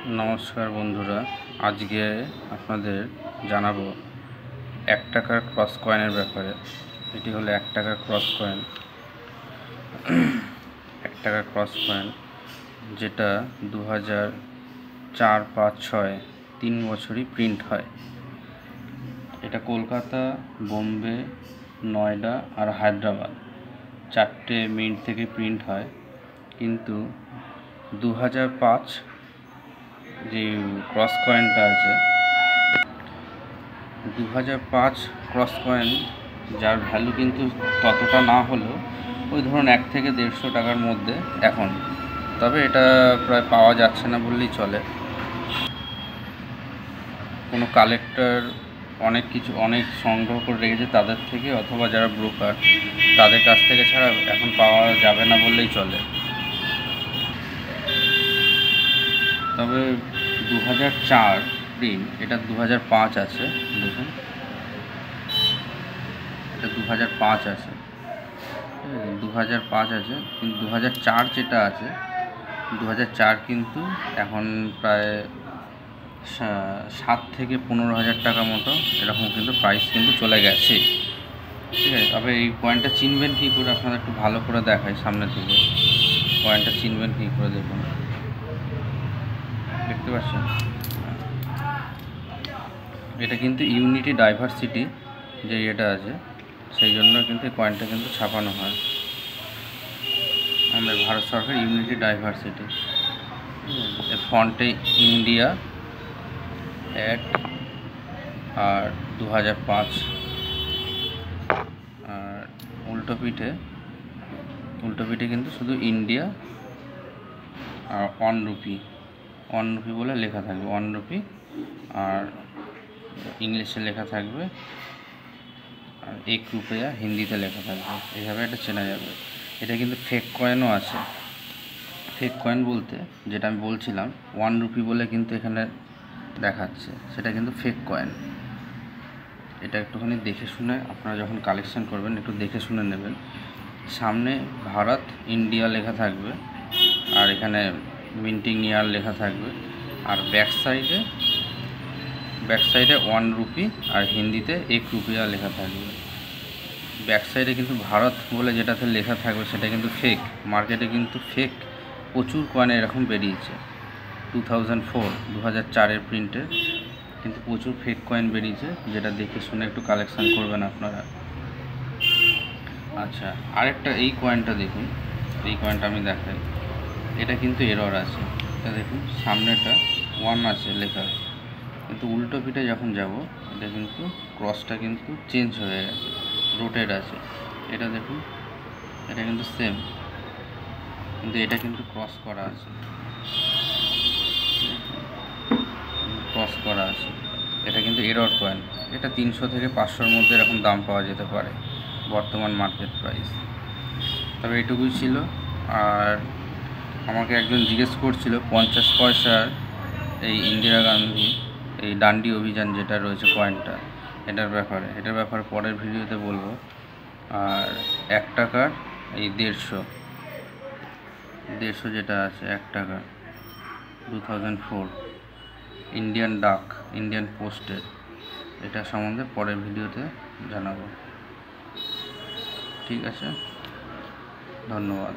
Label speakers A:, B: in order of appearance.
A: নমস্কার বন্ধুরা, আজকে আপনাদের জানাবো 1 টাকার ক্রস কয়েনের ব্যাপারে। এটি হলো 1 টাকার ক্রস কয়েন। 1 টাকার ক্রস কয়েন যেটা 2004, 5, 6 3 বছরই প্রিন্ট হয়। এটা কলকাতা, বোম্বে, নয়ডা আর হায়দ্রাবাদ 4টে মিন্ট থেকে প্রিন্ট হয়। কিন্তু 2005 যে ক্রস কয়েনটা আছে, 2005 ক্রস কয়েন যার ভ্যালু কিন্তু ততটা না হলেও ওই ধরুন 1 থেকে 150 টাকার মধ্যে এখন। তবে এটা প্রায় পাওয়া যাচ্ছে না বললেই চলে। কোনো কালেক্টর অনেক সংগ্রহ করে রেখেছে তাদের থেকে, অথবা যারা ব্রোকার তাদের কাছ থেকে ছাড়া এখন পাওয়া যাবে না বললেই চলে। তবে 2004 প্রিন্ট, এটা 2005 আছে। দেখুন, এটা 2005 আছে, 2005 আছে। কিন্তু 2004 যেটা আছে, 2004 কিন্তু এখন প্রায় 7 থেকে 15,000 টাকা মতো এরকম কিন্তু প্রাইস কিন্তু চলে গেছে। ঠিক আছে, তবে এই কয়েনটা চিনবেন কী করে আপনাদের একটু ভালো করে দেখাই সামনে থেকে। কয়েনটা চিনবেন কী করে দেখুন, দেখতে পাচ্ছেন? এটা কিন্তু ইউনিটি ডাইভার্সিটি যে এটা আছে, সেই জন্য কিন্তু এই কয়েনটা কিন্তু ছাপানো হয়। আমাদের ভারত সরকার ইউনিটি ডাইভার্সিটি, এর ফন্টে ইন্ডিয়া 1 আর 2005, আর উল্টো পিঠে কিন্তু শুধু ইন্ডিয়া আর 1 রুপি বলে লেখা থাকবে, 1 রুপি, আর ইংলিশে লেখা থাকবে, আর 1 রুপিয়া হিন্দিতে লেখা থাকবে। এইভাবে এটা চেনা যাবে। এটা কিন্তু ফেক কয়েনও আছে। ফেক কয়েন বলতে যেটা আমি বলছিলাম, 1 রুপি বলে কিন্তু এখানে দেখাচ্ছে, সেটা কিন্তু ফেক কয়েন। এটা একটুখানি দেখে শুনে আপনারা যখন কালেকশন করবেন একটু দেখে শুনে নেবেন। সামনে ভারত, ইন্ডিয়া লেখা থাকবে, আর এখানে মিন্টিং ইয়ার লেখা থাকবে, আর ব্যাক সাইডে 1 রুপি আর হিন্দিতে 1 রুপিয়া লেখা থাকবে। ব্যাক সাইডে কিন্তু ভারত বলে যেটাতে লেখা থাকবে সেটা কিন্তু ফেক। মার্কেটে কিন্তু ফেক প্রচুর কয়েন এরকম বেরিয়েছে। 2004 প্রিন্টের কিন্তু প্রচুর ফেক কয়েন বেরিয়েছে, যেটা দেখে শুনে একটু কালেকশান করবেন আপনারা। আচ্ছা, আরেকটা এই কয়েনটা দেখুন, এই কয়েনটা আমি দেখাই। এটা কিন্তু এরর আছে। এটা দেখুন, সামনেটা 1 আছে লেখা, কিন্তু উল্টো পিঠে যখন যাব এটা কিন্তু ক্রসটা কিন্তু চেঞ্জ হয়ে গেছে, রোটেড আছে। এটা দেখুন, এটা কিন্তু সেম, কিন্তু এটা কিন্তু ক্রস করা আছে, এটা কিন্তু এরর কয়েন। এটা 300 থেকে 500-র মধ্যে এরকম দাম পাওয়া যেতে পারে বর্তমান মার্কেট প্রাইস। তবে এটুকুই ছিল। আর আমাকে একজন জিজ্ঞেস করছিল 50 পয়সার এই ইন্দিরা গান্ধী এই ডান্ডি অভিযান যেটা রয়েছে কয়েনটা, এটার ব্যাপারে পরের ভিডিওতে বলবো। আর 1 টাকার এই 150 যেটা আছে, 1 টাকা 2004 ইন্ডিয়ান পোস্টের, এটা সম্বন্ধে পরের ভিডিওতে জানাবো। ঠিক আছে, ধন্যবাদ।